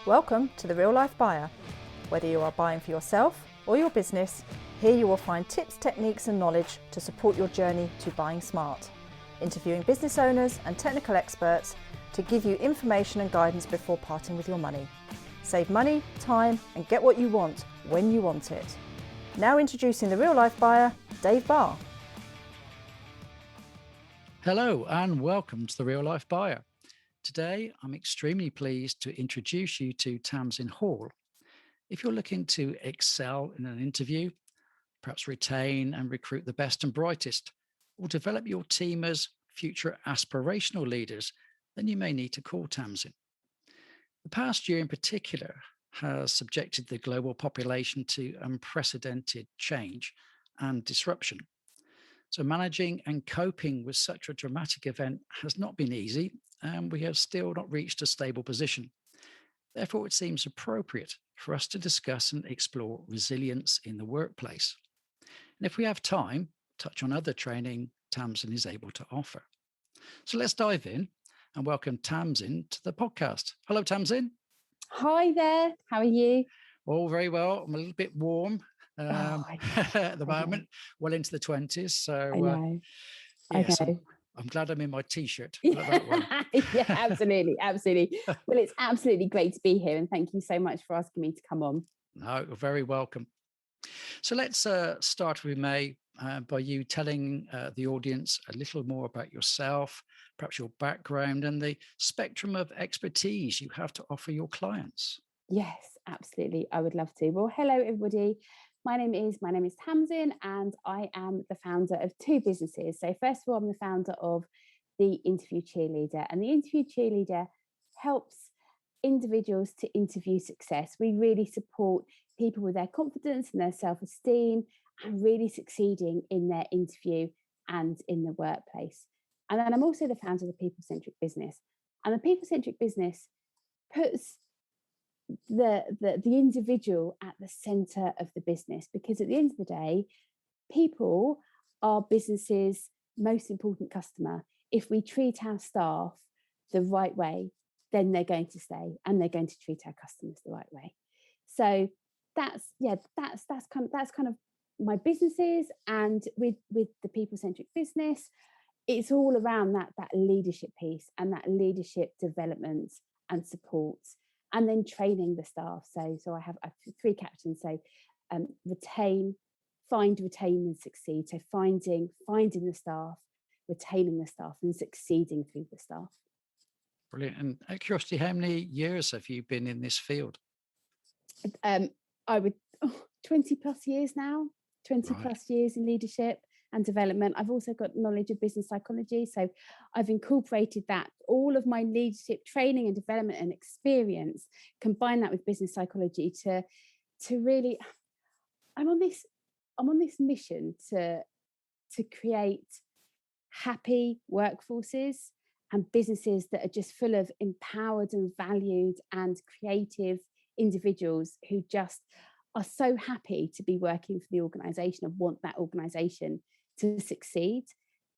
Welcome to The Real Life Buyer. Whether you are buying for yourself or your business, here you will find tips, techniques and knowledge to support your journey to buying smart. Interviewing business owners and technical experts to give you information and guidance before parting with your money. Save money, time and get what you want when you want it. Now introducing The Real Life Buyer, David Barr. Hello and welcome to The Real Life Buyer. Today, I'm extremely pleased to introduce you to Tamzin Hall. If you're looking to excel in an interview, perhaps retain and recruit the best and brightest, or develop your team as future aspirational leaders, then you may need to call Tamzin. The past year in particular has subjected the global population to unprecedented change and disruption. So managing and coping with such a dramatic event has not been easy, and we have still not reached a stable position. Therefore, it seems appropriate for us to discuss and explore resilience in the workplace. And if we have time, touch on other training Tamzin is able to offer. So let's dive in and welcome Tamzin to the podcast. Hello, Tamzin. Hi there. How are you? All very well. I'm a little bit warm at the moment, well into the 20s. So I know. yes, okay. I'm glad I'm in my t-shirt. Yeah, absolutely. Well, it's absolutely great to be here, and thank you so much for asking me to come on. No, you're very welcome. So let's start, if we may, by you telling the audience a little more about yourself, perhaps your background and the spectrum of expertise you have to offer your clients. Yes, absolutely. I would love to. Well, hello, everybody. My name is Tamzin, and I am the founder of two businesses. So first of all, I'm the founder of the Interview Cheerleader, and the Interview Cheerleader helps individuals to interview success. We really support people with their confidence and their self-esteem and really succeeding in their interview and in the workplace. And then I'm also the founder of the People Centric Business, and the People Centric Business puts the individual at the center of the business, because at the end of the day, people are businesses' most important customer. If we treat our staff the right way, then they're going to stay and they're going to treat our customers the right way. So that's kind of my businesses. And with the People Centric Business, it's all around that leadership piece and that leadership development and support. And then training the staff. So I have three captions. So retain, find, retain, and succeed. So finding the staff, retaining the staff, and succeeding through the staff. Brilliant. And out of curiosity, how many years have you been in this field? I would 20 plus years now. 20 plus years in leadership and development. I've also got knowledge of business psychology. So I've incorporated that, all of my leadership training and development and experience, combine that with business psychology to really, I'm on this mission to create happy workforces and businesses that are just full of empowered and valued and creative individuals who just are so happy to be working for the organization and want that organization to succeed.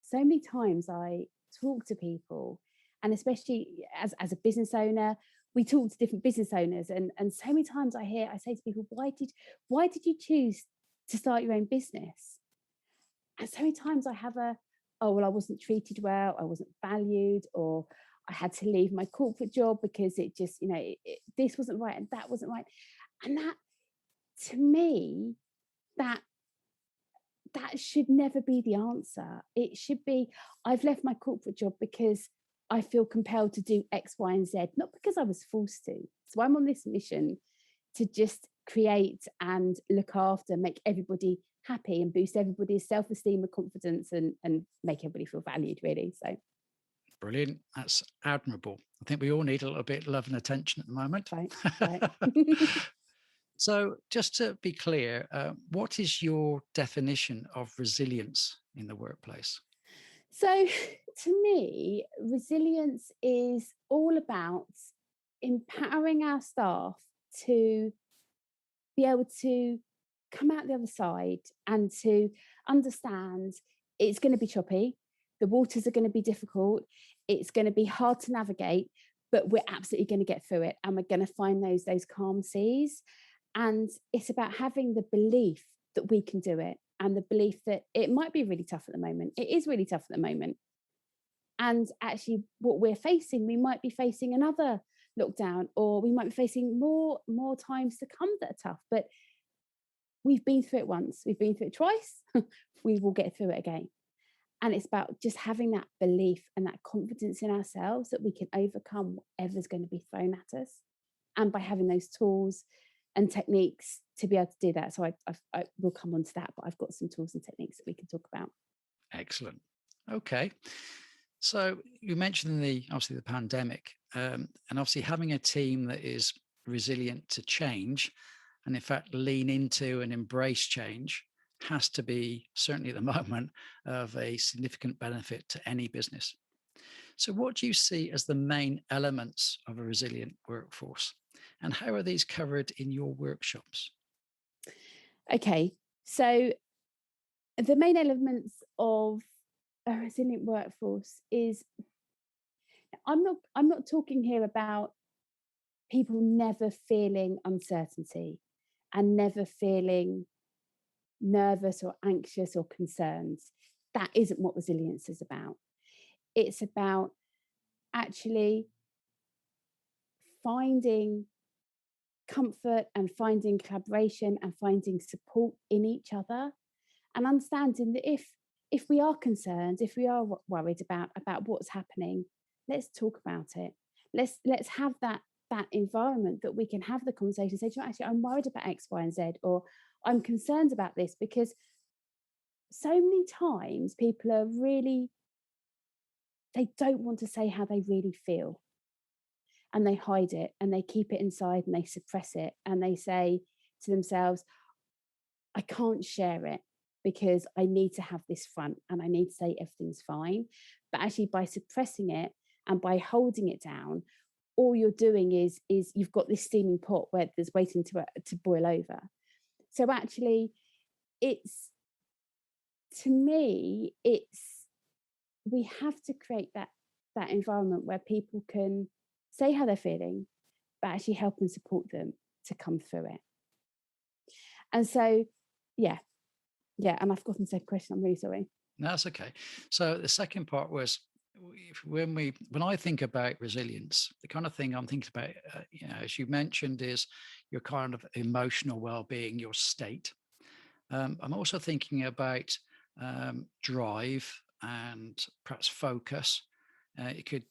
So many times I talk to people, and especially as a business owner, we talk to different business owners, and so many times I say to people, why did you choose to start your own business? And so many times I have I wasn't treated well, I wasn't valued, or I had to leave my corporate job because it just, this wasn't right and that wasn't right. And that, to me, that should never be the answer. It should be, I've left my corporate job because I feel compelled to do X, Y, and Z, not because I was forced to. So I'm on this mission to just create and look after, make everybody happy and boost everybody's self-esteem and confidence and make everybody feel valued, really. So brilliant. That's admirable. I think we all need a little bit of love and attention at the moment. Right. So just to be clear, what is your definition of resilience in the workplace? So to me, resilience is all about empowering our staff to be able to come out the other side and to understand it's going to be choppy. The waters are going to be difficult. It's going to be hard to navigate, but we're absolutely going to get through it, and we're going to find those calm seas. And it's about having the belief that we can do it, and the belief that it might be really tough at the moment. It is really tough at the moment. And actually what we're facing, we might be facing another lockdown, or we might be facing more times to come that are tough. But we've been through it once, we've been through it twice, we will get through it again. And it's about just having that belief and that confidence in ourselves that we can overcome whatever's going to be thrown at us. And by having those tools and techniques to be able to do that. So I will come on to that, but I've got some tools and techniques that we can talk about. Excellent. Okay. So you mentioned obviously the pandemic, and obviously having a team that is resilient to change, and in fact lean into and embrace change, has to be, certainly at the moment, of a significant benefit to any business. So what do you see as the main elements of a resilient workforce, and how are these covered in your workshops? Okay, so the main elements of a resilient workforce is, I'm not talking here about people never feeling uncertainty and never feeling nervous or anxious or concerned. That isn't what resilience is about. It's about actually finding comfort and finding collaboration and finding support in each other, and understanding that if we are concerned, if we are worried about what's happening, let's talk about it. Let's have that environment that we can have the conversation, say, actually, I'm worried about X, Y, and Z, or I'm concerned about this, because so many times people are really, they don't want to say how they really feel, and they hide it and they keep it inside and they suppress it, and they say to themselves, I can't share it because I need to have this front and I need to say everything's fine. But actually, by suppressing it and by holding it down, all you're doing is you've got this steaming pot where there's waiting to boil over. So actually, to me, we have to create that environment where people can say how they're feeling, but actually help and support them to come through it. And so, yeah, and I've forgotten the second question. I'm really sorry. No, that's okay. So the second part was, when I think about resilience, the kind of thing I'm thinking about, as you mentioned, is your kind of emotional well-being, your state. I'm also thinking about drive and perhaps focus. It could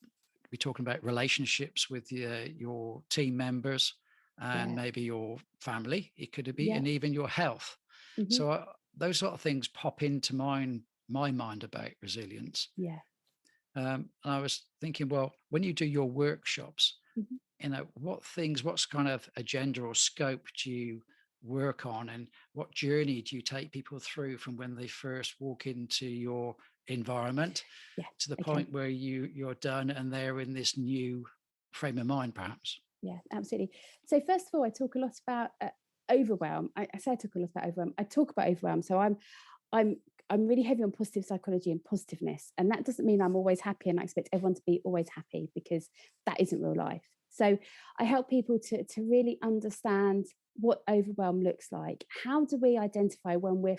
be talking about relationships with your team members and maybe your family. It could be, and even your health. Mm-hmm. So those sort of things pop into my mind about resilience. Yeah. And I was thinking, well, when you do your workshops, mm-hmm. What's kind of agenda or scope do you work on, and what journey do you take people through from when they first walk into your environment to the point where you're done and they're in this new frame of mind, perhaps? Yeah, absolutely. So first of all, I talk a lot about overwhelm. I say I talk a lot about overwhelm. I talk about overwhelm. So I'm really heavy on positive psychology and positiveness. And that doesn't mean I'm always happy and I expect everyone to be always happy, because that isn't real life. So I help people to really understand what overwhelm looks like. How do we identify when we're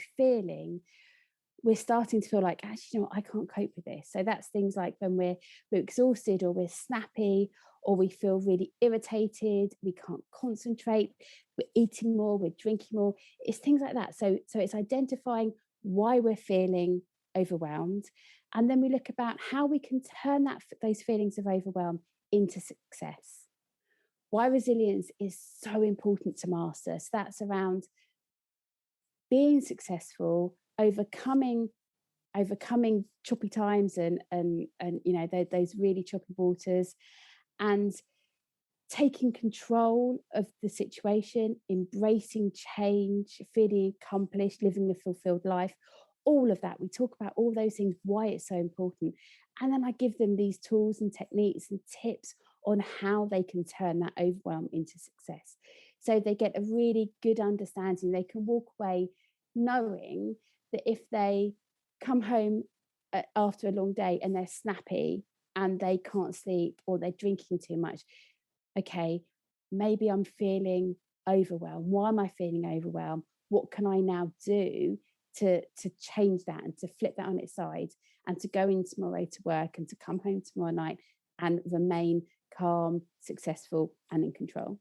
starting to feel like, actually, I can't cope with this? So that's things like when we're exhausted, or we're snappy, or we feel really irritated, we can't concentrate, we're eating more, we're drinking more. It's things like that. So it's identifying why we're feeling overwhelmed, and then we look about how we can turn those feelings of overwhelm into success. Why resilience is so important to master. So that's around being successful, overcoming choppy times and those really choppy waters, and taking control of the situation, embracing change, feeling accomplished, living a fulfilled life. All of that, we talk about all those things, why it's so important. And then I give them these tools and techniques and tips on how they can turn that overwhelm into success. So they get a really good understanding. They can walk away knowing that if they come home after a long day and they're snappy, and they can't sleep or they're drinking too much. Okay, maybe I'm feeling overwhelmed. Why am I feeling overwhelmed? What can I now do to change that and to flip that on its side and to go in tomorrow to work and to come home tomorrow night and remain calm, successful, and in control?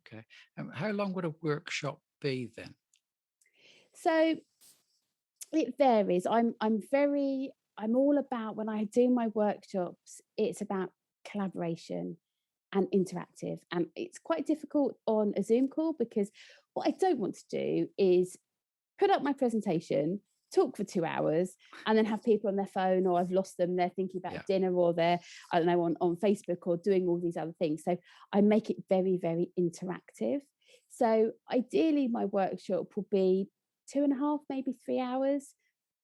Okay. How long would a workshop be then? So it varies. I'm all about, when I do my workshops, it's about collaboration and interactive. And it's quite difficult on a Zoom call, because what I don't want to do is put up my presentation, talk for 2 hours, and then have people on their phone, or I've lost them, they're thinking about dinner, or they're, I don't know, on Facebook, or doing all these other things. So I make it very, very interactive. So ideally my workshop will be 2.5, maybe 3 hours.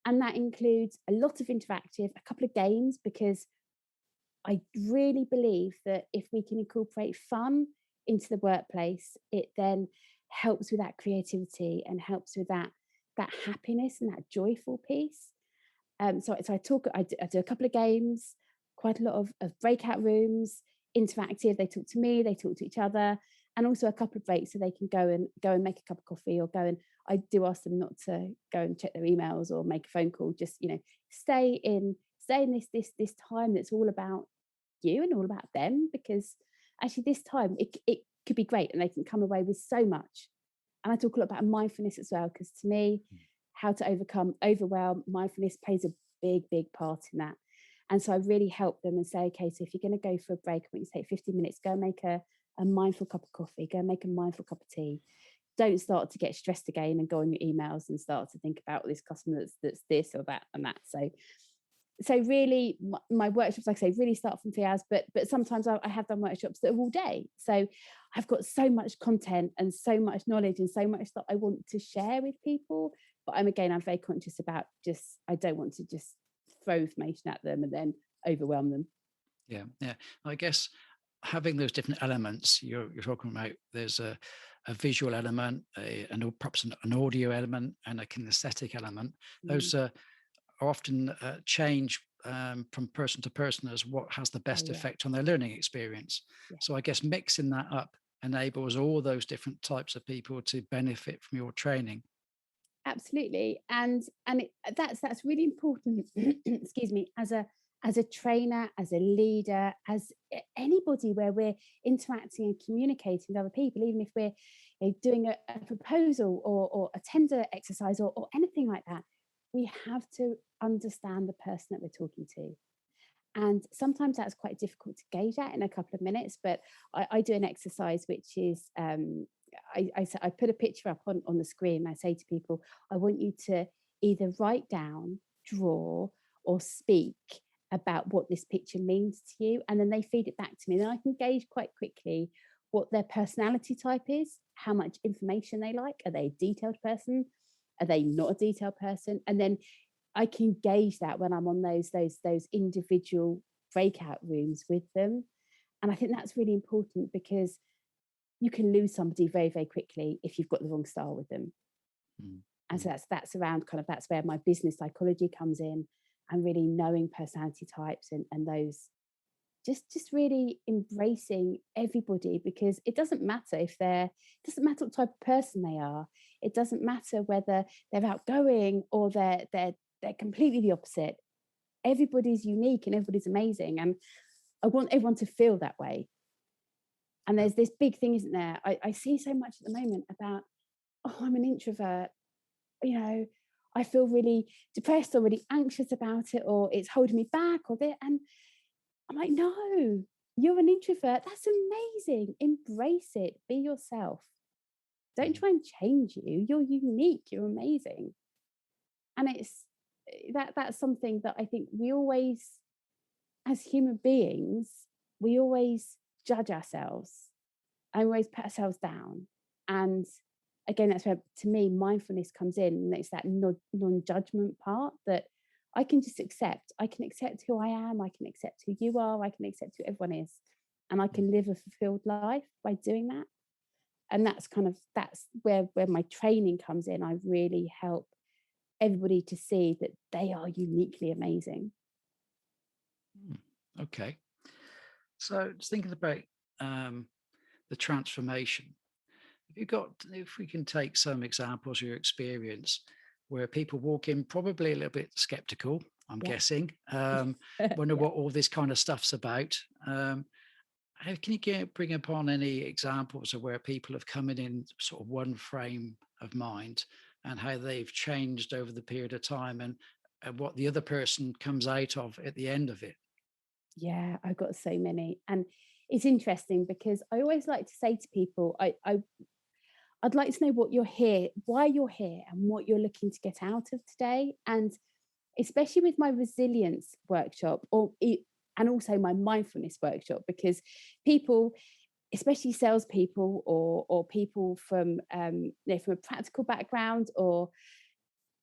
And that includes a lot of interactive, a couple of games, because I really believe that if we can incorporate fun into the workplace, it then helps with that creativity and helps with that happiness and that joyful piece. So I do a couple of games, quite a lot of breakout rooms, interactive. They talk to me, they talk to each other, and also a couple of breaks so they can go and make a cup of coffee, or go and, I do ask them not to go and check their emails or make a phone call. Just, stay in this time that's all about you and all about them, because actually this time it could be great and they can come away with so much. And I talk a lot about mindfulness as well, because to me, how to overcome overwhelm, mindfulness plays a big part in that. And so I really help them and say, okay, so if you're going to go for a break, I want you to take 15 minutes, go and make a mindful cup of coffee, go and make a mindful cup of tea. Don't start to get stressed again and go on your emails and start to think about this customer that's this or that and that. So really, my workshops, like I say, really start from 3 hours, but sometimes I have done workshops that are all day. So I've got so much content and so much knowledge and so much that I want to share with people. But I'm very conscious about I don't want to just throw information at them and then overwhelm them. Yeah. I guess having those different elements you're talking about, there's a visual element, and perhaps an audio element, and a kinesthetic element. Those are often change from person to person as what has the best effect on their learning experience. So I guess mixing that up enables all those different types of people to benefit from your training. Absolutely, and that's really important. Excuse me, as a trainer, as a leader, as anybody, where we're interacting and communicating with other people, even if we're doing a proposal or a tender exercise or anything like that, we have to understand the person that we're talking to. And sometimes that's quite difficult to gauge at in a couple of minutes, but I do an exercise which is, I put a picture up on the screen. And I say to people, I want you to either write down, draw, or speak about what this picture means to you. And then they feed it back to me. Then I can gauge quite quickly what their personality type is, how much information they like. Are they a detailed person? Are they not a detailed person? And then I can gauge that when I'm on those individual breakout rooms with them. And I think that's really important, because you can lose somebody very, very quickly if you've got the wrong style with them. And so that's around that's where my business psychology comes in, and really knowing personality types and those, just really embracing everybody, because it doesn't matter what type of person they are. It doesn't matter whether they're outgoing or they're completely the opposite. Everybody's unique and everybody's amazing, and I want everyone to feel that way. And there's this big thing, isn't there? I see so much at the moment about, I'm an introvert, I feel really depressed or really anxious about it, or it's holding me back, and I'm like, no, you're an introvert. That's amazing. Embrace it. Be yourself. Don't try and change you. You're unique. You're amazing. And it's that's something that I think we always, as human beings, we always judge ourselves and we always put ourselves down. And again, that's where, to me, mindfulness comes in. And it's that non-judgment part that I can just accept. I can accept who I am. I can accept who you are. I can accept who everyone is. And I can live a fulfilled life by doing that. And that's where my training comes in. I really help everybody to see that they are uniquely amazing. Okay. So just thinking about the transformation, if we can take some examples of your experience where people walk in probably a little bit skeptical, I'm Yeah. guessing, wonder Yeah. what all this kind of stuff's about. Can you bring upon any examples of where people have come in sort of one frame of mind and how they've changed over the period of time and what the other person comes out of at the end of it? Yeah, I've got so many. And it's interesting because I always like to say to people, I'd like to know what you're here, why you're here, and what you're looking to get out of today. And especially with my resilience workshop, and also my mindfulness workshop, because people, especially salespeople or people from from a practical background or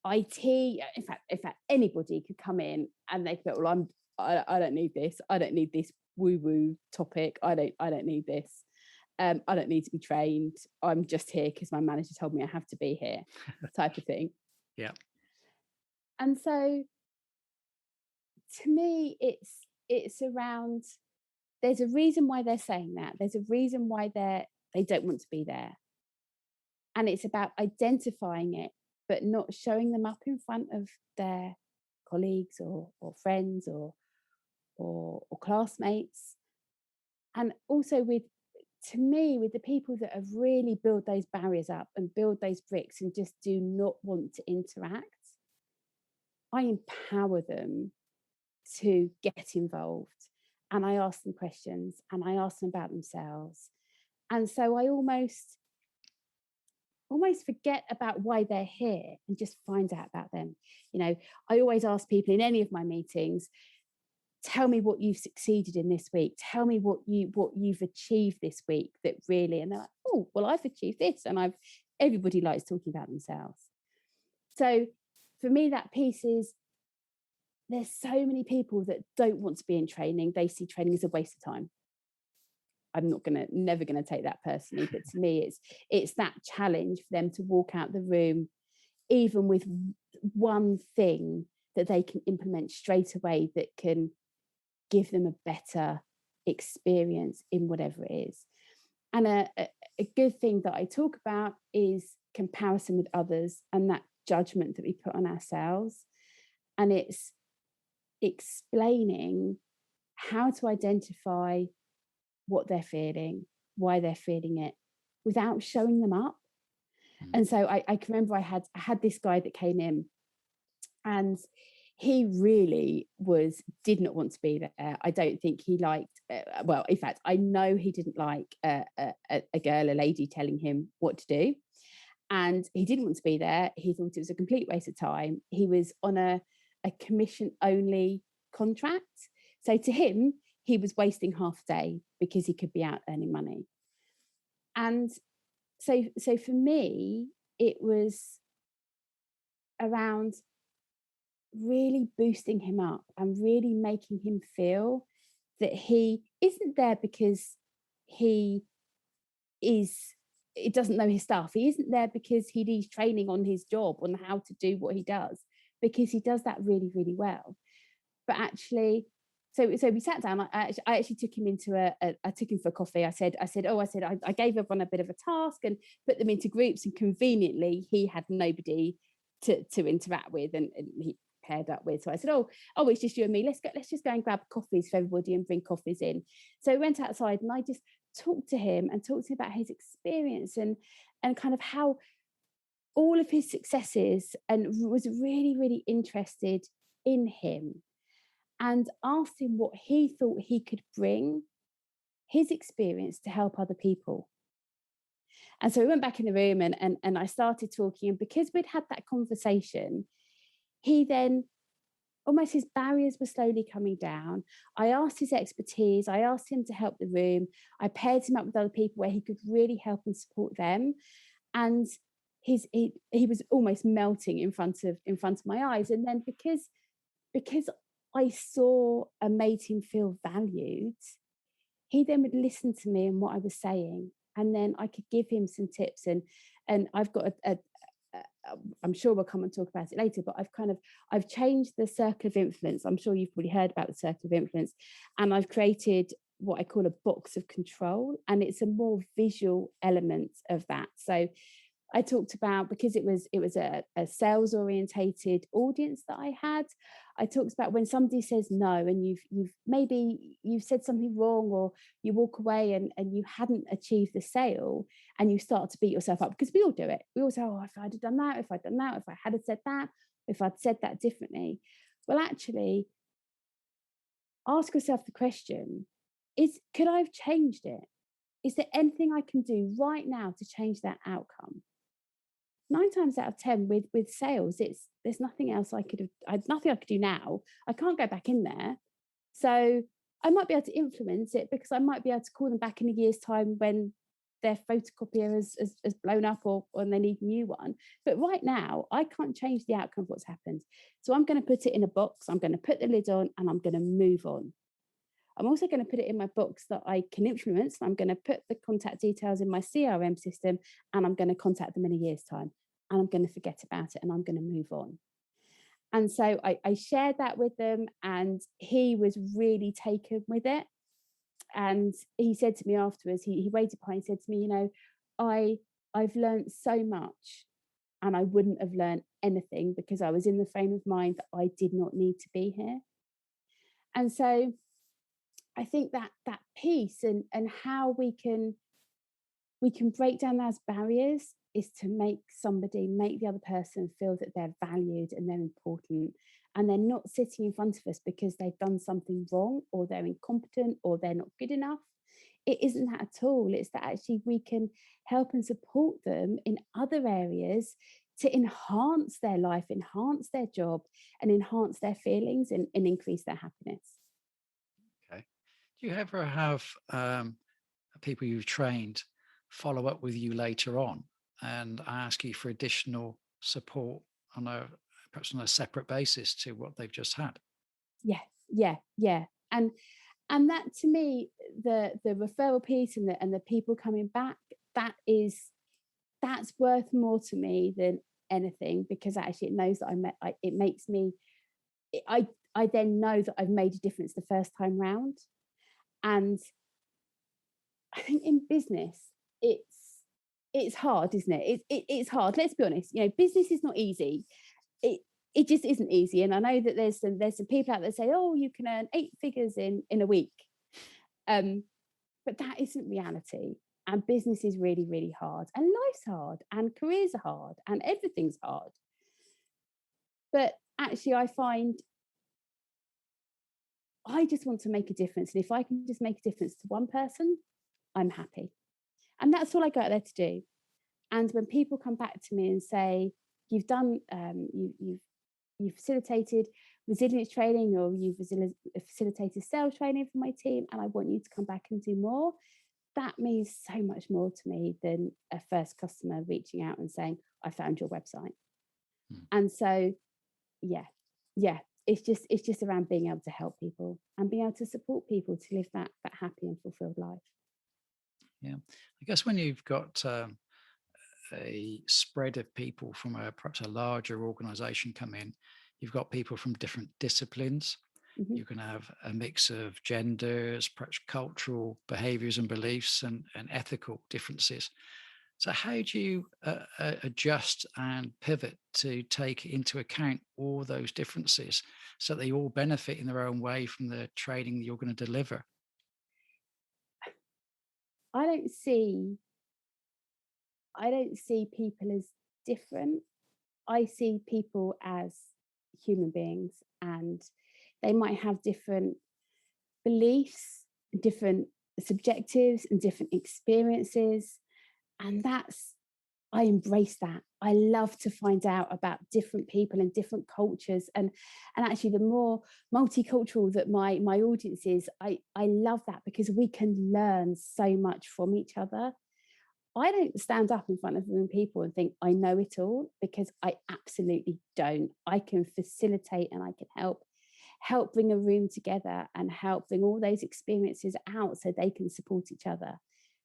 IT, in fact, anybody could come in and they could go, well, I don't need this. I don't need this woo-woo topic. I don't need this. I don't need to be trained. I'm just here because my manager told me I have to be here, type of thing. Yeah. And so to me, it's around, there's a reason why they're saying that. There's a reason why they don't want to be there. And it's about identifying it, but not showing them up in front of their colleagues or friends or classmates. And also to me, with the people that have really built those barriers up and build those bricks and just do not want to interact, I empower them to get involved. And I ask them questions and I ask them about themselves. And so I almost forget about why they're here and just find out about them. I always ask people in any of my meetings, tell me what you've succeeded in this week. Tell me what you've achieved this week that really, and they're like, oh, well, I've achieved this. And everybody likes talking about themselves. So for me, that piece is, there's so many people that don't want to be in training. They see training as a waste of time. I'm never gonna take that personally, but to me, it's that challenge for them to walk out the room, even with one thing that they can implement straight away that can give them a better experience in whatever it is. And a good thing that I talk about is comparison with others and that judgment that we put on ourselves. And it's explaining how to identify what they're feeling, why they're feeling it, without showing them up. And so I can remember I had this guy that came in, and he really did not want to be there. I don't think he liked, well, in fact, I know he didn't like a lady telling him what to do. And he didn't want to be there. He thought it was a complete waste of time. He was on a commission-only contract. So to him, he was wasting half a day because he could be out earning money. And so for me, it was around really boosting him up and really making him feel that he isn't there because he doesn't know his stuff. He isn't there because he needs training on his job, on how to do what he does, because he does that really, really well. But actually, so we sat down. I actually took him I took him for coffee. I gave everyone a bit of a task and put them into groups, and conveniently he had nobody to interact with and he paired up with. So I said, oh, it's just you and me. Let's just go and grab coffees for everybody and bring coffees in. So we went outside and I just talked to him about his experience and kind of how all of his successes, and was really, really interested in him, and asked him what he thought he could bring his experience to help other people. And so we went back in the room and I started talking. And because we'd had that conversation, he then, almost his barriers were slowly coming down. I asked his expertise. I asked him to help the room. I paired him up with other people where he could really help and support them. And he was almost melting in front of my eyes. And then because I saw and made him feel valued, he then would listen to me and what I was saying. And then I could give him some tips. And I've got I'm sure we'll come and talk about it later, but I've changed the circle of influence. I'm sure you've probably heard about the circle of influence, and I've created what I call a box of control, and it's a more visual element of that. So I talked about, because it was a sales orientated audience that I had, I talked about when somebody says no, and you've said something wrong, or you walk away and you hadn't achieved the sale, and you start to beat yourself up, because we all do it. We all say, oh, if I'd have done that, if I'd done that, if I had said that, if I'd said that differently. Well, actually, ask yourself the question, could I have changed it? Is there anything I can do right now to change that outcome? 9 times out of 10 with sales, there's nothing else nothing I could do now. I can't go back in there. So I might be able to influence it, because I might be able to call them back in a year's time when their photocopier has blown up, or they need a new one. But right now, I can't change the outcome of what's happened. So I'm going to put it in a box, I'm going to put the lid on, and I'm going to move on. I'm also going to put it in my box that I can influence. I'm going to put the contact details in my CRM system, and I'm going to contact them in a year's time, and I'm going to forget about it, and I'm going to move on. And so I shared that with them, and he was really taken with it. And he said to me afterwards, he waited behind, he said to me, I've learned so much, and I wouldn't have learned anything because I was in the frame of mind that I did not need to be here. And so I think that piece and how we can break down those barriers is to make the other person feel that they're valued and they're important, and they're not sitting in front of us because they've done something wrong, or they're incompetent, or they're not good enough. It isn't that at all. It's that actually we can help and support them in other areas to enhance their life, enhance their job, and enhance their feelings, and increase their happiness. Okay. Do you ever have people you've trained follow up with you later on and ask you for additional support perhaps on a separate basis to what they've just had? Yeah. And that, to me, the referral piece and the people coming back, that's worth more to me than anything, because actually it knows that it makes me, I then know that I've made a difference the first time round. And I think in business, it's hard, isn't it? It's hard. Let's be honest. Business is not easy. It just isn't easy. And I know that there's some people out there that say, oh, you can earn 8 figures in a week. But that isn't reality. And business is really, really hard. And life's hard. And careers are hard. And everything's hard. But actually, I find I just want to make a difference. And if I can just make a difference to one person, I'm happy. And that's all I go out there to do. And when people come back to me and say, you've done, you've facilitated resilience training, or you've facilitated sales training for my team, and I want you to come back and do more, that means so much more to me than a first customer reaching out and saying, I found your website. And so, yeah, it's just around being able to help people and being able to support people to live that happy and fulfilled life. Yeah, I guess when you've got a spread of people from perhaps a larger organization come in, you've got people from different disciplines. Mm-hmm. You can have a mix of genders, perhaps cultural behaviors and beliefs, and ethical differences. So how do you adjust and pivot to take into account all those differences so they all benefit in their own way from the training that you're going to deliver? I don't see people as different. I see people as human beings, and they might have different beliefs, different subjectives, and different experiences. And I embrace that. I love to find out about different people and different cultures. And actually, the more multicultural that my audience is, I love that, because we can learn so much from each other. I don't stand up in front of young people and think I know it all, because I absolutely don't. I can facilitate, and I can help bring a room together and help bring all those experiences out so they can support each other.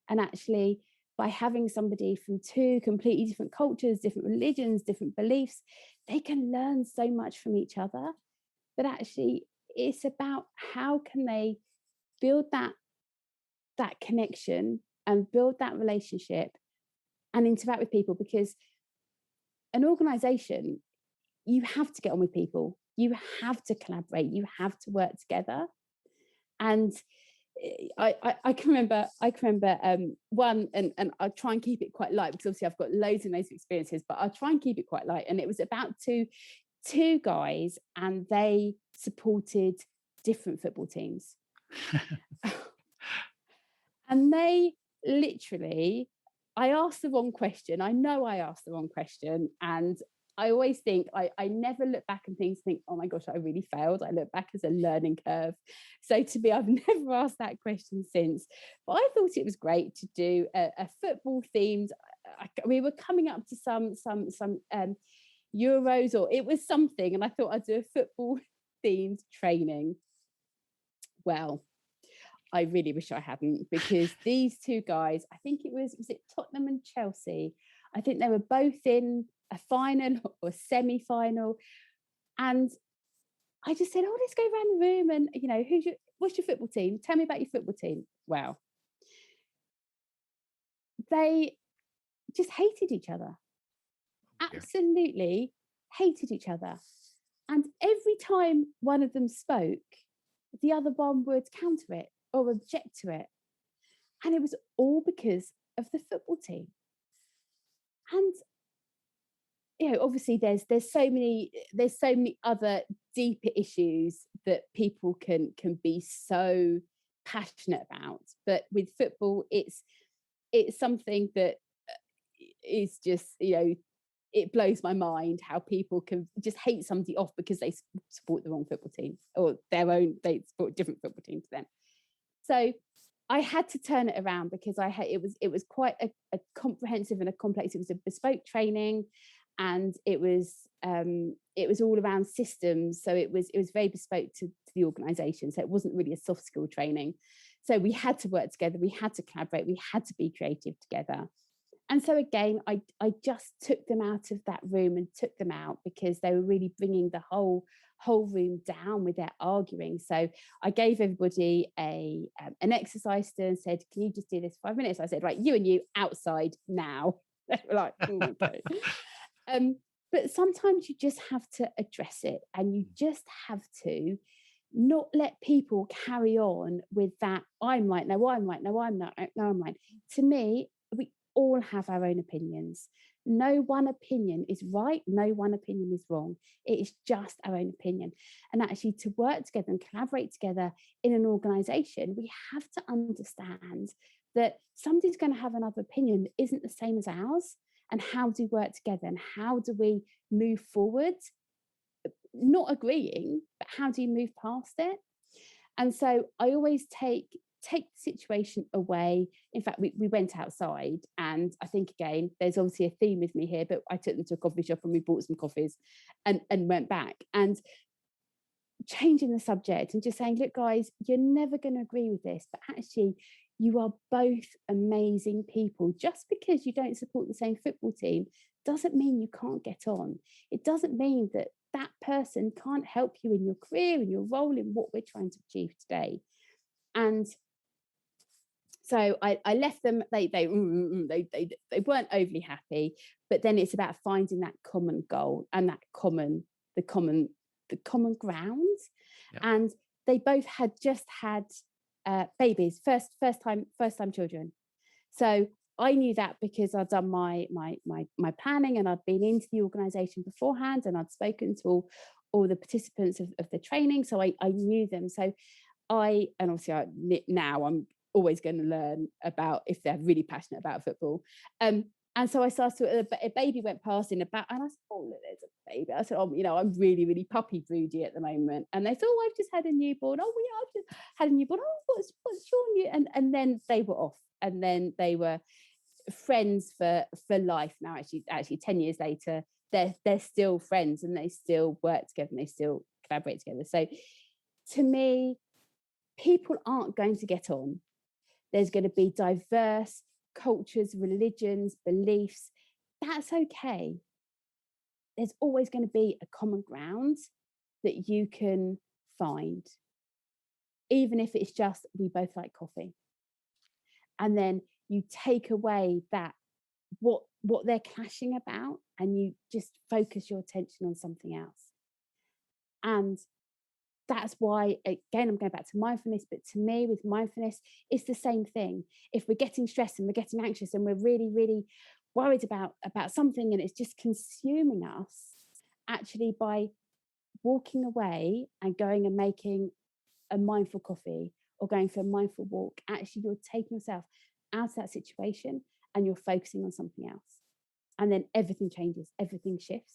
And actually, by having somebody from two completely different cultures, different religions, different beliefs, they can learn so much from each other. But actually, it's about how can they build that connection and build that relationship and interact with people, because an organization, you have to get on with people, you have to collaborate, you have to work together. And I can remember one, and I'll try and keep it quite light, because obviously I've got loads and loads of experiences, but I'll try and keep it quite light. And it was about two guys, and they supported different football teams. And they literally, I asked the wrong question. I know I asked the wrong question. And I always think, I never look back and think, oh my gosh, I really failed. I look back as a learning curve. So to me, I've never asked that question since. But I thought it was great to do a football themed, we were coming up to some Euros, or it was something. And I thought I'd do a football themed training. Well, I really wish I hadn't, because these two guys, I think was it Tottenham and Chelsea? I think they were both in a final or semi-final. And I just said, let's go around the room and, what's your football team? Tell me about your football team. Wow. They just hated each other. Absolutely hated each other. And every time one of them spoke, the other one would counter it or object to it. And it was all because of the football team. And obviously there's so many other deeper issues that people can be so passionate about. But with football, it's something that is just, it blows my mind how people can just hate somebody off because they support the wrong football team, or they support different football teams to them. So I had to turn it around, because it was quite a comprehensive and a complex. It was a bespoke training, and it was all around systems. So it was very bespoke to the organisation. So it wasn't really a soft skill training. So we had to work together. We had to collaborate. We had to be creative together. And so again, I just took them out of that room and took them out, because they were really bringing the whole room down with their arguing. So I gave everybody an exercise to, and said, can you just do this 5 minutes? I said, right, you and you outside now. They were like, okay. But sometimes you just have to address it, and you just have to not let people carry on with that, I'm right, no, I'm right, no, I'm not, no, I'm right. To me, we all have our own opinions. No one opinion is right, no one opinion is wrong. It is just our own opinion. And actually, to work together and collaborate together in an organisation, we have to understand that somebody's going to have another opinion that isn't the same as ours. And how do we work together, and how do we move forward? Not agreeing, but how do you move past it? And so I always take the situation away. In fact, we went outside, and I think, again, there's obviously a theme with me here, but I took them to a coffee shop and we bought some coffees and went back, and changing the subject and just saying, look, guys, you're never going to agree with this, but actually you are both amazing people. Just because you don't support the same football team doesn't mean you can't get on. It doesn't mean that that person can't help you in your career, in your role, in what we're trying to achieve today. And so I left them. They weren't overly happy, but then it's about finding that common goal and that the common ground. Yep. And they both had just had babies, first time children. So I knew that because I'd done my planning, and I'd been into the organisation beforehand, and I'd spoken to all the participants of the training. So I knew them. So now I'm always going to learn about if they're really passionate about football. And so I started, a baby went past and I said, oh, look, there's a baby. I said, I'm really, really puppy broody at the moment. And they said, oh, I've just had a newborn. Oh, yeah, I've just had a newborn. Oh, what's your new? And then they were off. And then they were friends for life now. Actually 10 years later, they're still friends, and they still work together, and they still collaborate together. So to me, people aren't going to get on. There's going to be diverse cultures, religions, beliefs. That's okay. There's always going to be a common ground that you can find, even if it's just we both like coffee. And then you take away that what they're clashing about, and you just focus your attention on something else. And that's why, again, I'm going back to mindfulness, but to me, with mindfulness, it's the same thing. If we're getting stressed and we're getting anxious and we're really, really worried about something, and it's just consuming us, actually, by walking away and going and making a mindful coffee or going for a mindful walk, actually, you're taking yourself out of that situation and you're focusing on something else. And then everything changes, everything shifts.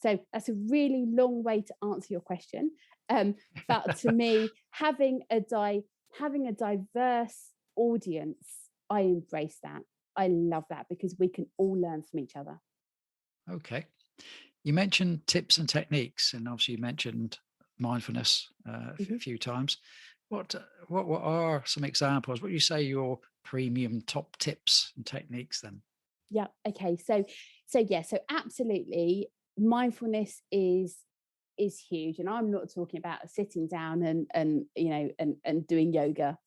So that's a really long way to answer your question. But to me, having a diverse audience, I embrace that. I love that, because we can all learn from each other. Okay. You mentioned tips and techniques, and obviously you mentioned mindfulness a few times. What are some examples? What do you say your premium top tips and techniques then? Yeah. Okay. So absolutely, mindfulness is huge, and I'm not talking about sitting down and doing yoga.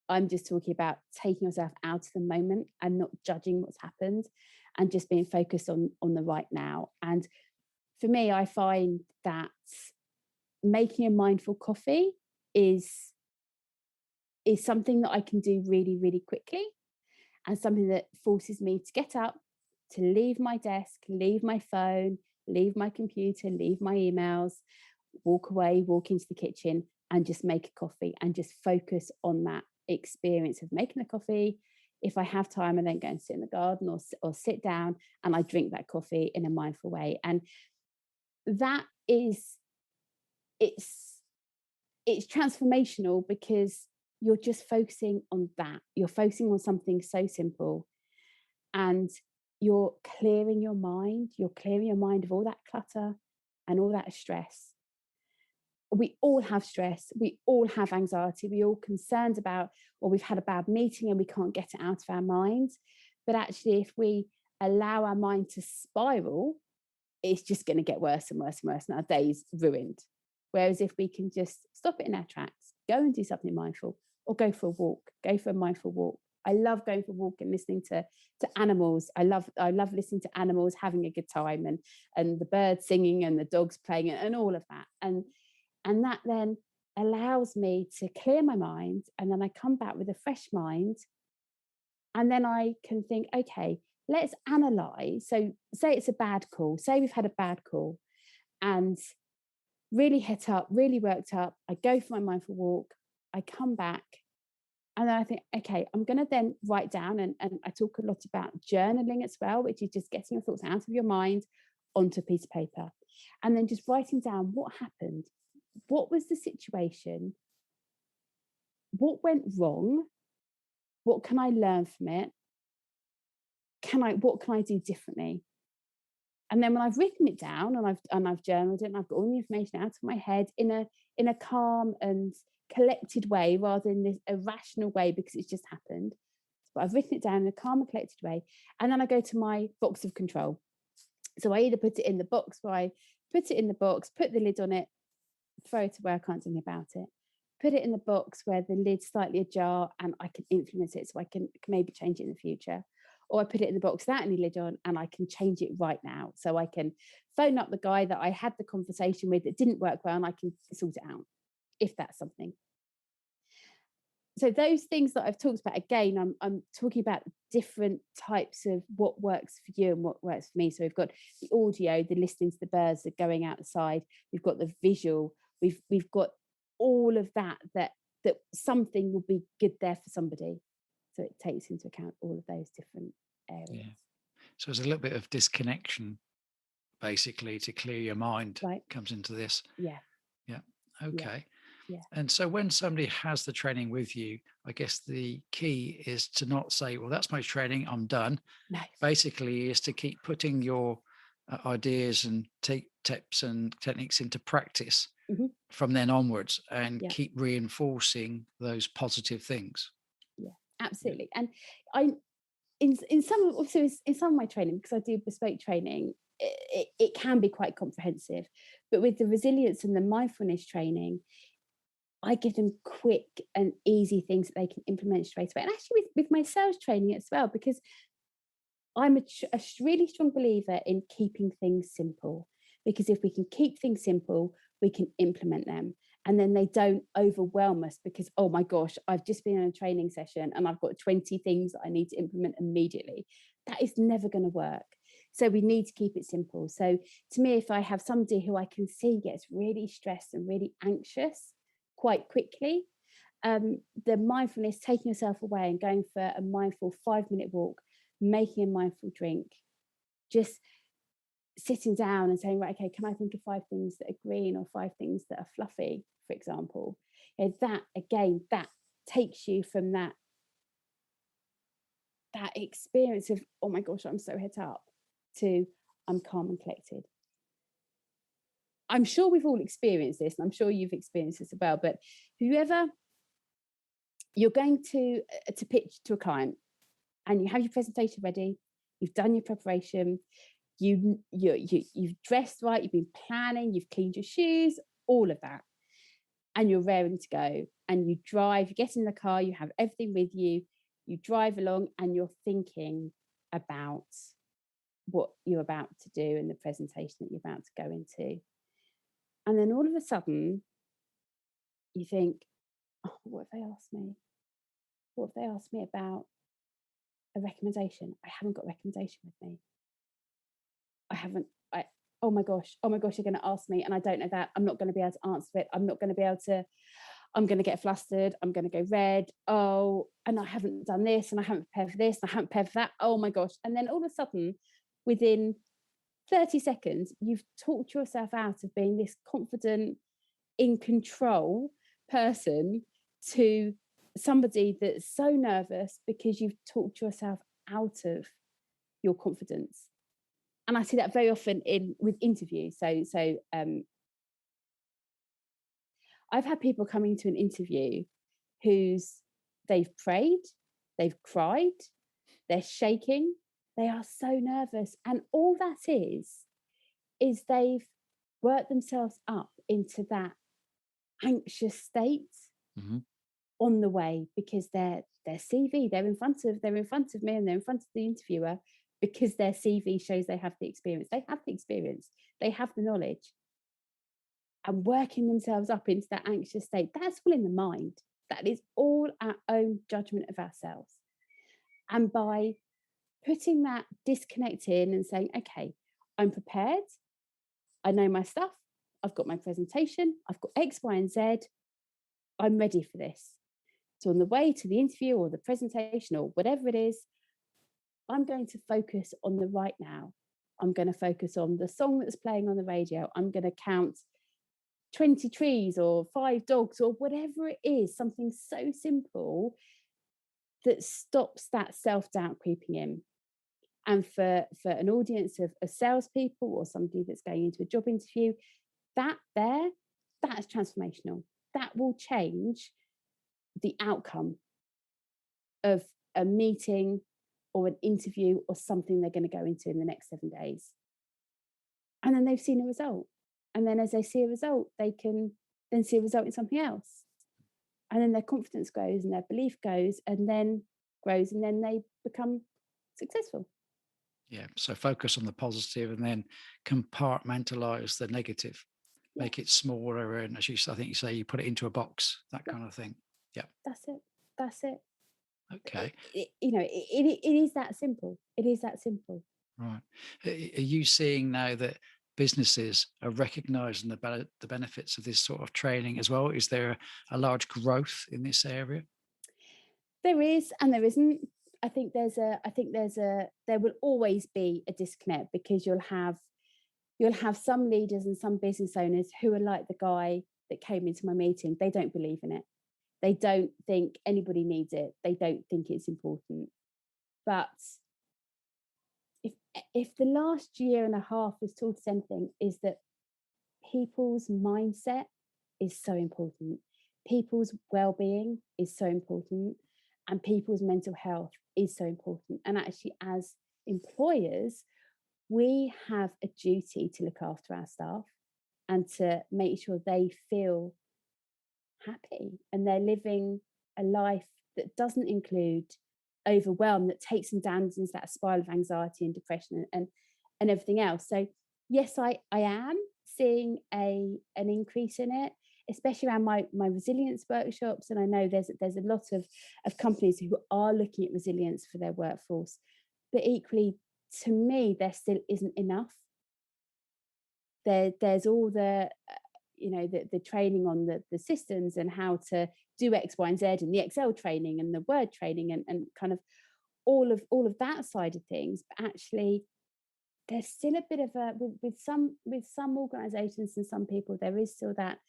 I'm just talking about taking yourself out of the moment and not judging what's happened, and just being focused on the right now. And for me, I find that making a mindful coffee is something that I can do really, really quickly, and something that forces me to get up, to leave my desk, leave my phone, leave my computer, leave my emails, walk away, walk into the kitchen, and just make a coffee, and just focus on that experience of making a coffee. If I have time, I then go and sit in the garden or sit down and I drink that coffee in a mindful way. And that is, it's transformational, because you're just focusing on that. You're focusing on something so simple, and you're clearing your mind. You're clearing your mind of all that clutter and all that stress. We all have stress. We all have anxiety. We're all concerned about, or we've had a bad meeting and we can't get it out of our minds. But actually, if we allow our mind to spiral, it's just going to get worse and worse and worse, and our day's ruined. Whereas if we can just stop it in our tracks, go and do something mindful, or go for a walk, go for a mindful walk. I love going for a walk and listening to animals. I love listening to animals having a good time, and the birds singing and the dogs playing, and all of that. And that then allows me to clear my mind, and then I come back with a fresh mind, and then I can think, okay, let's analyze. So say it's a bad call. Say we've had a bad call, and really hit up, really worked up. I go for my mindful walk. I come back, and then I think, okay, I'm going to then write down, and I talk a lot about journaling as well, which is just getting your thoughts out of your mind onto a piece of paper, and then just writing down what happened. What was the situation? What went wrong? What can I learn from it? What can I do differently? And then when I've written it down and I've journaled it, and I've got all the information out of my head in a calm and collected way, rather than this irrational way because it's just happened. But I've written it down in a calm and collected way, and then I go to my box of control. So I either put it in the box where I put it in the box, put the lid on it, throw it away, I can't do anything about it. Put it in the box where the lid's slightly ajar and I can influence it, so I can maybe change it in the future. Or I put it in the box without any lid on, and I can change it right now. So I can phone up the guy that I had the conversation with that didn't work well, and I can sort it out, if that's something. So those things that I've talked about, again, I'm talking about different types of what works for you and what works for me. So we've got the audio, the listening to the birds, the going outside. We've got the visual. We've got all of that something will be good there for somebody. So it takes into account all of those different areas. Yeah. So there's a little bit of disconnection, basically, to clear your mind, right, comes into this. Yeah. Okay. Yeah. And so when somebody has the training with you, I guess the key is to not say, well, that's my training, I'm done. No. Basically is to keep putting your ideas and tips and techniques into practice from then onwards, and keep reinforcing those positive things. Yeah, absolutely. And in some of my training, because I do bespoke training, it can be quite comprehensive. But with the resilience and the mindfulness training, I give them quick and easy things that they can implement straight away. And actually with my sales training as well, because I'm a really strong believer in keeping things simple. Because if we can keep things simple, we can implement them. And then they don't overwhelm us because, oh my gosh, I've just been in a training session and I've got 20 things that I need to implement immediately. That is never going to work. So we need to keep it simple. So to me, if I have somebody who I can see gets really stressed and really anxious quite quickly, the mindfulness, taking yourself away and going for a mindful 5-minute walk, making a mindful drink, just sitting down and saying, right, okay, can I think of 5 things that are green or 5 things that are fluffy, for example? That again, that takes you from that experience of, oh my gosh, I'm so het up, to I'm calm and collected. I'm sure we've all experienced this, and I'm sure you've experienced this as well, but whoever you're going to pitch to a client and you have your presentation ready, you've done your preparation, you've dressed right, you've been planning, you've cleaned your shoes, all of that, and you're raring to go, and you drive, you get in the car, you have everything with you, you drive along and you're thinking about what you're about to do and the presentation that you're about to go into. And then all of a sudden you think, oh, what if they ask me? What if they ask me about a recommendation? I haven't got a recommendation with me. Oh my gosh, you're going to ask me and I don't know that. I'm not going to be able to answer it. I'm going to get flustered. I'm going to go red. Oh, and I haven't done this and I haven't prepared for this. And I haven't prepared for that. Oh my gosh. And then all of a sudden, within 30 seconds, you've talked yourself out of being this confident, in control person to somebody that's so nervous because you've talked yourself out of your confidence. And I see that very often with interviews. So I've had people coming to an interview they've prayed, they've cried, they're shaking, they are so nervous. And all that is they've worked themselves up into that anxious state on the way, because their CV, they're in front of me and they're in front of the interviewer, because their CV shows they have the experience. They have the experience, they have the knowledge. And working themselves up into that anxious state, that's all in the mind. That is all our own judgment of ourselves. And by putting that disconnect in and saying, okay, I'm prepared, I know my stuff, I've got my presentation, I've got X, Y, and Z, I'm ready for this. So on the way to the interview or the presentation or whatever it is, I'm going to focus on the right now. I'm going to focus on the song that's playing on the radio. I'm going to count 20 trees or 5 dogs or whatever it is, something so simple that stops that self-doubt creeping in. And for an audience of salespeople or somebody that's going into a job interview, that's transformational. That will change the outcome of a meeting or an interview or something they're going to go into in the next 7 days. And then they've seen a result. And then as they see a result, they can then see a result in something else. And then their confidence grows and their belief goes and then grows, and then they become successful. Yeah. So focus on the positive and then compartmentalize the negative, make it smaller. And as I think you say, you put it into a box, that kind of thing. Yeah. That's it. Okay. It is that simple. It is that simple. Right. Are you seeing now that businesses are recognizing the benefits of this sort of training as well? Is there a large growth in this area? There is, and there isn't. There will always be a disconnect, because you'll have some leaders and some business owners who are like the guy that came into my meeting. They don't believe in it. They don't think anybody needs it. They don't think it's important. But if the last year and a half has taught us anything, is that people's mindset is so important. People's well-being is so important. and people's mental health is so important. And actually, as employers, we have a duty to look after our staff and to make sure they feel happy and they're living a life that doesn't include overwhelm, that takes them down into that spiral of anxiety and depression and everything else. So yes, I am seeing an increase in it, especially around my resilience workshops. And I know there's a lot of companies who are looking at resilience for their workforce, but equally, to me, there still isn't enough. There's all the the training on the systems and how to do X, Y, and Z, and the Excel training and the Word training and kind of all of that side of things. But actually, there's still a bit of a with some organisations and some people, there is still that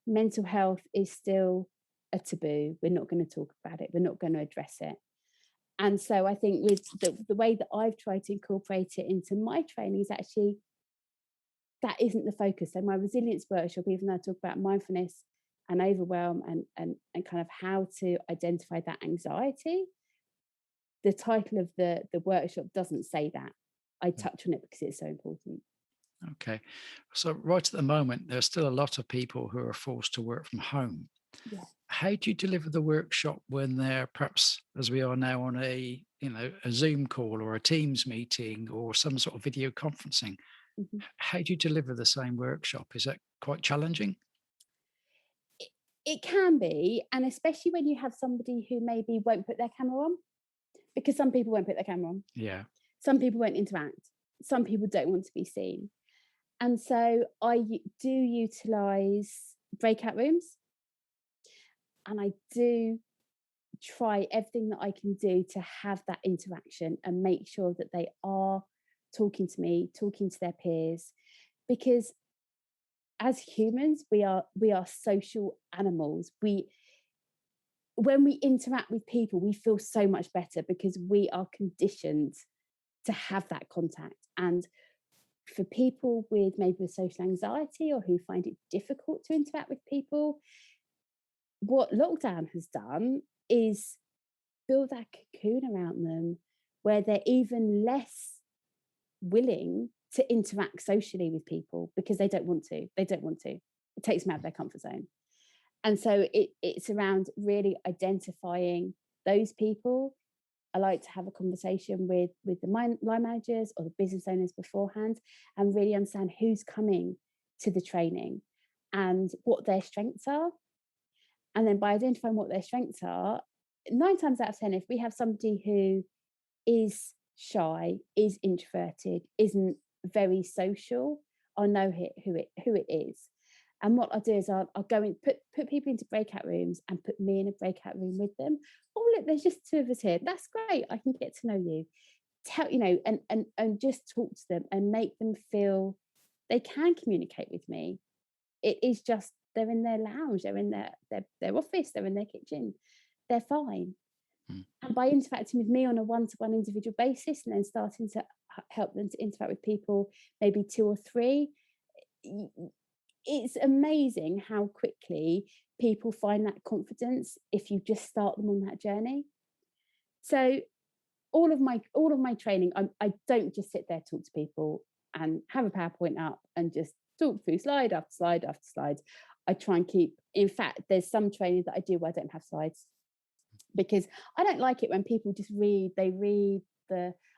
mental health is still a taboo. We're not going to talk about it. We're not going to address it. And so I think with the way that I've tried to incorporate it into my training is actually that isn't the focus. So my resilience workshop, even though I talk about mindfulness and overwhelm and kind of how to identify that anxiety, the title of the workshop doesn't say that. I touch on it because it's so important. Okay. So right at the moment, there's still a lot of people who are forced to work from home. Yeah. How do you deliver the workshop when they're perhaps, as we are now, on a Zoom call or a Teams meeting or some sort of video conferencing? Mm-hmm. How do you deliver the same workshop? Is that quite challenging? It can be, and especially when you have somebody who maybe won't put their camera on, because some people won't put their camera on. Yeah. Some people won't interact. Some people don't want to be seen. And so I do utilise breakout rooms, and I do try everything that I can do to have that interaction and make sure that they are talking to me, talking to their peers, because as humans, we are social animals. When we interact with people, we feel so much better because we are conditioned to have that contact. And for people with maybe social anxiety or who find it difficult to interact with people, what lockdown has done is build that cocoon around them where they're even less willing to interact socially with people because they don't want to. It takes them out of their comfort zone. And so it's around really identifying those people. I like to have a conversation with the line managers or the business owners beforehand and really understand who's coming to the training and what their strengths are. And then by identifying what their strengths are, 9 times out of 10, if we have somebody who is shy, is introverted, isn't very social, I'll know who it is. And what I'll do is I'll go and put people into breakout rooms and put me in a breakout room with them. Oh, look, there's just 2 of us here. That's great. I can get to know you. And just talk to them and make them feel they can communicate with me. It is just they're in their lounge, they're in their office, they're in their kitchen. They're fine. And by interacting with me on a one-to-one individual basis and then starting to help them to interact with people, maybe 2 or 3, it's amazing how quickly people find that confidence if you just start them on that journey. So all of my training, I don't just sit there, talk to people and have a PowerPoint up and just talk through slide after slide after slide. I try and keep, in fact, there's some training that I do where I don't have slides because I don't like it when people just read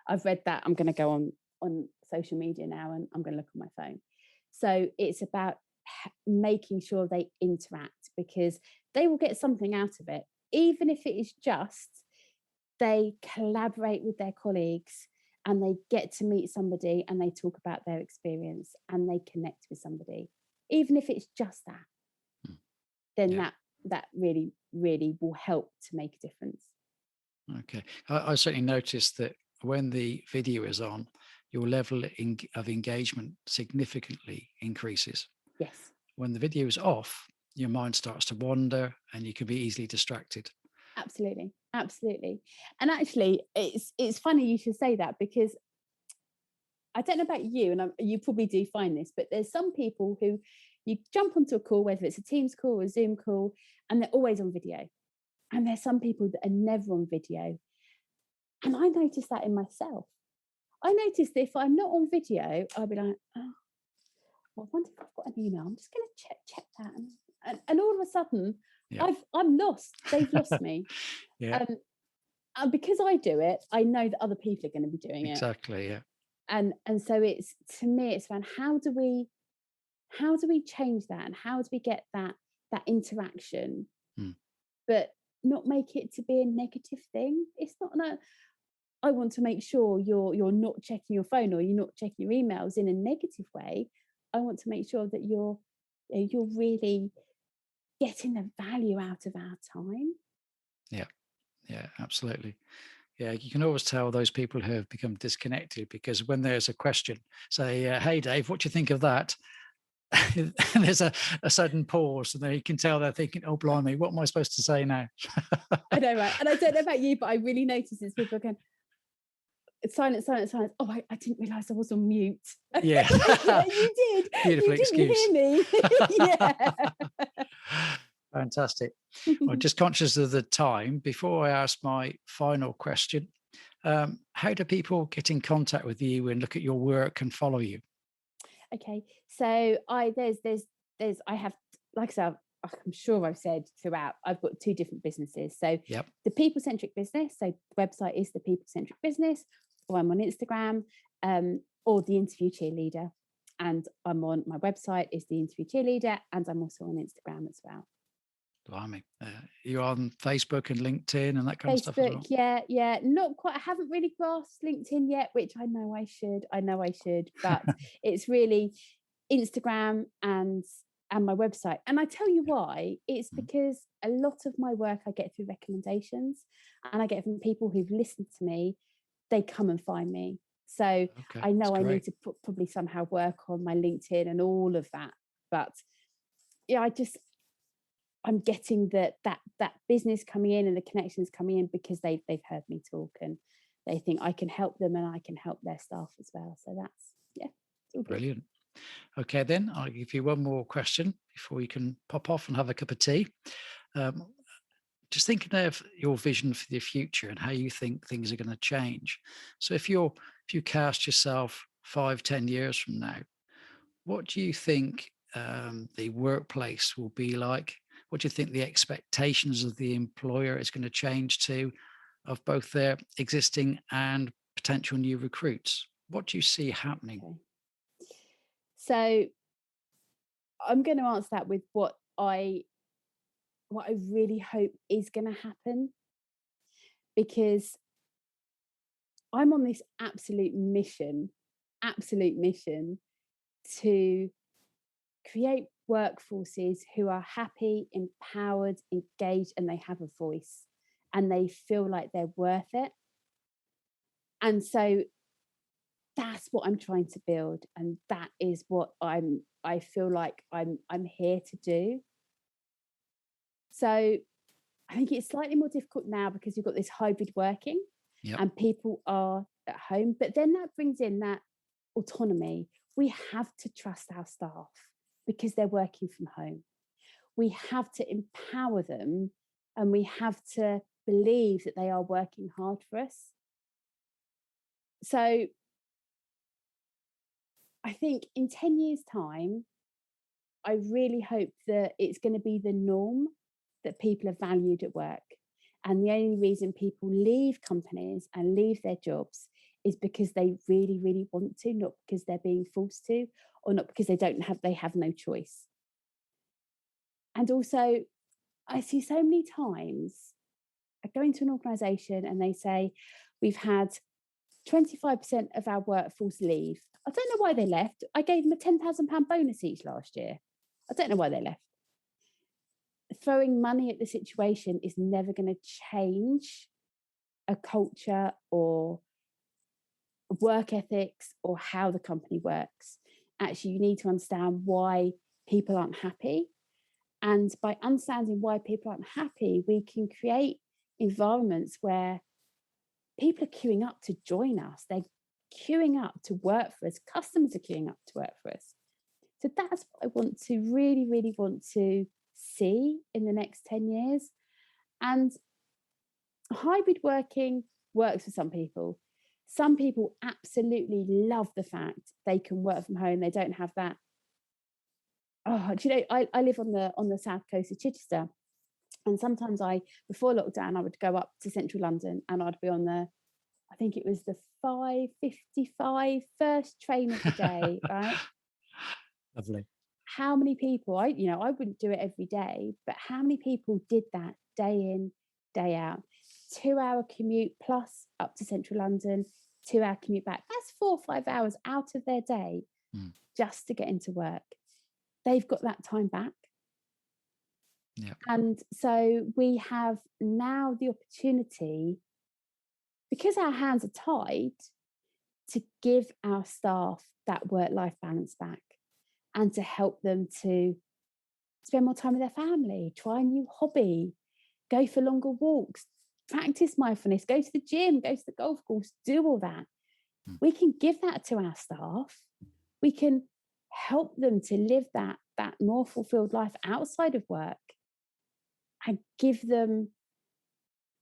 I've read that, I'm going to go on social media now and I'm going to look on my phone. So it's about making sure they interact because they will get something out of it, even if it is just they collaborate with their colleagues and they get to meet somebody and they talk about their experience and they connect with somebody, even if it's just that, then that really, really will help to make a difference. Okay. I certainly noticed that when the video is on, your level of engagement significantly increases. Yes. When the video is off, your mind starts to wander and you can be easily distracted. Absolutely. And actually, it's funny you should say that because I don't know about you, and you probably do find this, but there's some people who you jump onto a call, whether it's a Teams call or a Zoom call, and they're always on video. And there's some people that are never on video. And I noticed that in myself. I noticed that if I'm not on video, I'll be like, oh, well, I wonder if I've got an email. I'm just going to check that. And all of a sudden, I'm lost. They've lost me. And because I do it, I know that other people are going to be doing it. Exactly, yeah. And so it's, to me, it's around how do we change that, and how do we get that interaction, but not make it to be a negative thing. It's not I want to make sure you're not checking your phone or you're not checking your emails in a negative way. I want to make sure that you're really getting the value out of our time. Yeah, absolutely. Yeah, you can always tell those people who have become disconnected, because when there's a question, say, hey, Dave, what do you think of that? And there's a sudden pause, and then you can tell they're thinking, oh, blimey, what am I supposed to say now? I know, right? And I don't know about you, but I really notice this. People are going, silence. Oh, I didn't realise I was on mute. Yeah. Yeah, you did. Beautiful you excuse. Didn't hear me. Yeah. Fantastic. I'm just conscious of the time. Before I ask my final question, how do people get in contact with you and look at your work and follow you? Okay, so I have, like I said, I'm sure I've said throughout, I've got 2 different businesses. So the People Centric Business, so the website is the People Centric Business, or I'm on Instagram, or the Interview Cheerleader, and I'm on, my website is the Interview Cheerleader, and I'm also on Instagram as well. Blimey. You're on Facebook and LinkedIn and that kind of stuff as well? Yeah, not quite. I haven't really grasped LinkedIn yet, which I know I should, but it's really Instagram and my website. And I tell you why. It's because a lot of my work I get through recommendations, and I get from people who've listened to me. They come and find me. So I know I need to probably somehow work on my LinkedIn and all of that. But yeah, I'm getting that business coming in and the connections coming in because they've heard me talk, and they think I can help them and I can help their staff as well. So that's, it's all good. Brilliant. Okay, then I'll give you one more question before you can pop off and have a cup of tea. Just thinking of your vision for the future and how you think things are going to change. So if you cast yourself 5-10 years from now, what do you think the workplace will be like? What do you think the expectations of the employer is going to change to, of both their existing and potential new recruits? What do you see happening? Okay. So I'm going to answer that with what I really hope is going to happen, because I'm on this absolute mission to create workforces who are happy, empowered, engaged, and they have a voice and they feel like they're worth it. And so that's what I'm trying to build, and that is what I feel like I'm here to do. So I think it's slightly more difficult now because you've got this hybrid working, and people are at home, but then that brings in that autonomy. We have to trust our staff because they're working from home. We have to empower them, and we have to believe that they are working hard for us. So I think in 10 years' time, I really hope that it's going to be the norm that people are valued at work. And the only reason people leave companies and leave their jobs is because they really, really want to, not because they're being forced to, or not because they have no choice. And also, I see so many times I go into an organisation and they say, we've had 25% of our workforce leave. I don't know why they left. I gave them a £10,000 bonus each last year. I don't know why they left. Throwing money at the situation is never going to change a culture or work ethics or how the company works. Actually, you need to understand why people aren't happy. And by understanding why people aren't happy, we can create environments where people are queuing up to join us. They're queuing up to work for us. Customers are queuing up to work for us. So that's what I want to really, really want to see in the next 10 years. And hybrid working works for some people. Some people absolutely love the fact they can work from home. They don't have that. Oh, do you know, I live on the south coast of Chichester, and sometimes before lockdown, I would go up to central London, and I'd be on I think it was the 5:55 first train of the day, right? Lovely. How many people, I wouldn't do it every day, but how many people did that day in, day out? 2-hour commute plus up to central London, 2-hour commute back. That's 4 or 5 hours out of their day just to get into work. They've got that time back. Yeah. And so we have now the opportunity, because our hands are tied, to give our staff that work-life balance back and to help them to spend more time with their family, try a new hobby, go for longer walks, practice mindfulness, go to the gym, go to the golf course, do all that. We can give that to our staff. We can help them to live that more fulfilled life outside of work, and give them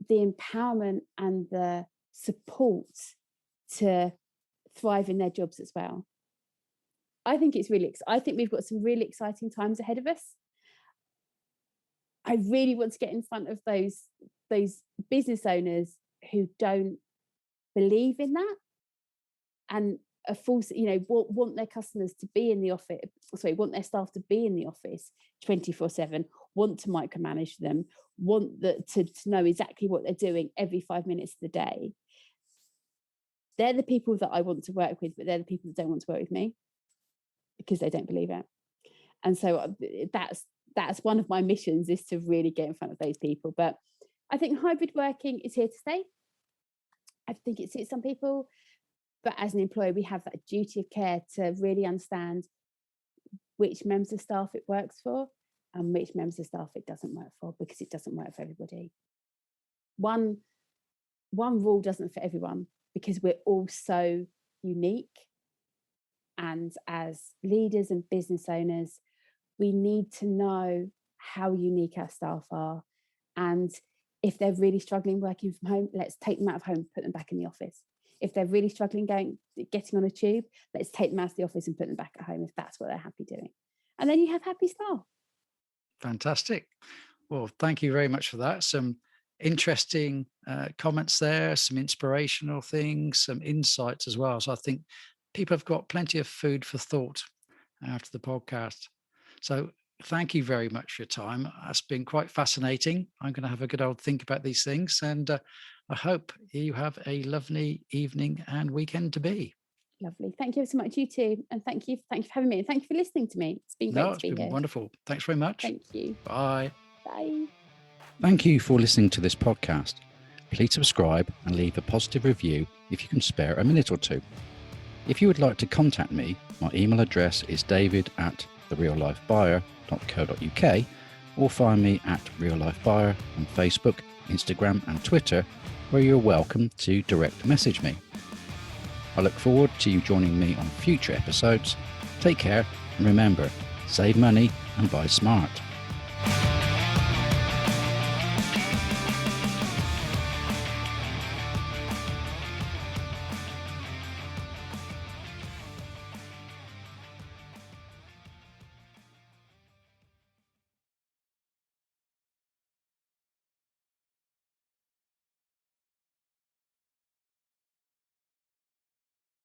the empowerment and the support to thrive in their jobs as well. I think we've got some really exciting times ahead of us. I really want to get in front of those business owners who don't believe in that and are forced, want their customers to be in the office. Want their staff to be in the office 24/7. Want to micromanage them. Want to know exactly what they're doing every 5 minutes of the day. They're the people that I want to work with, but they're the people that don't want to work with me because they don't believe it. And so that's one of my missions, is to really get in front of those people. But I think hybrid working is here to stay. I think it suits some people, but as an employer, we have that duty of care to really understand which members of staff it works for and which members of staff it doesn't work for, because it doesn't work for everybody. One rule doesn't fit everyone, because we're all so unique. And as leaders and business owners, we need to know how unique our staff are. And if they're really struggling working from home, let's take them out of home and put them back in the office. If they're really struggling getting on a tube, let's take them out of the office and put them back at home if that's what they're happy doing. And then you have happy staff. Fantastic. Well, thank you very much for that. Some interesting comments there, some inspirational things, some insights as well. So I think people have got plenty of food for thought after the podcast. So thank you very much for your time. It's been quite fascinating. I'm going to have a good old think about these things, and I hope you have a lovely evening and weekend to be. Lovely. Thank you so much, you too. And thank you for having me. And thank you for listening to me. It's been great to be here. It's been wonderful. Thanks very much. Thank you. Bye. Bye. Thank you for listening to this podcast. Please subscribe and leave a positive review if you can spare a minute or two. If you would like to contact me, my email address is david@reallifebuyer.co.uk, or find me at Real Life Buyer on Facebook, Instagram and Twitter, where you're welcome to direct message me. I look forward to you joining me on future episodes. Take care, and remember, save money and buy smart.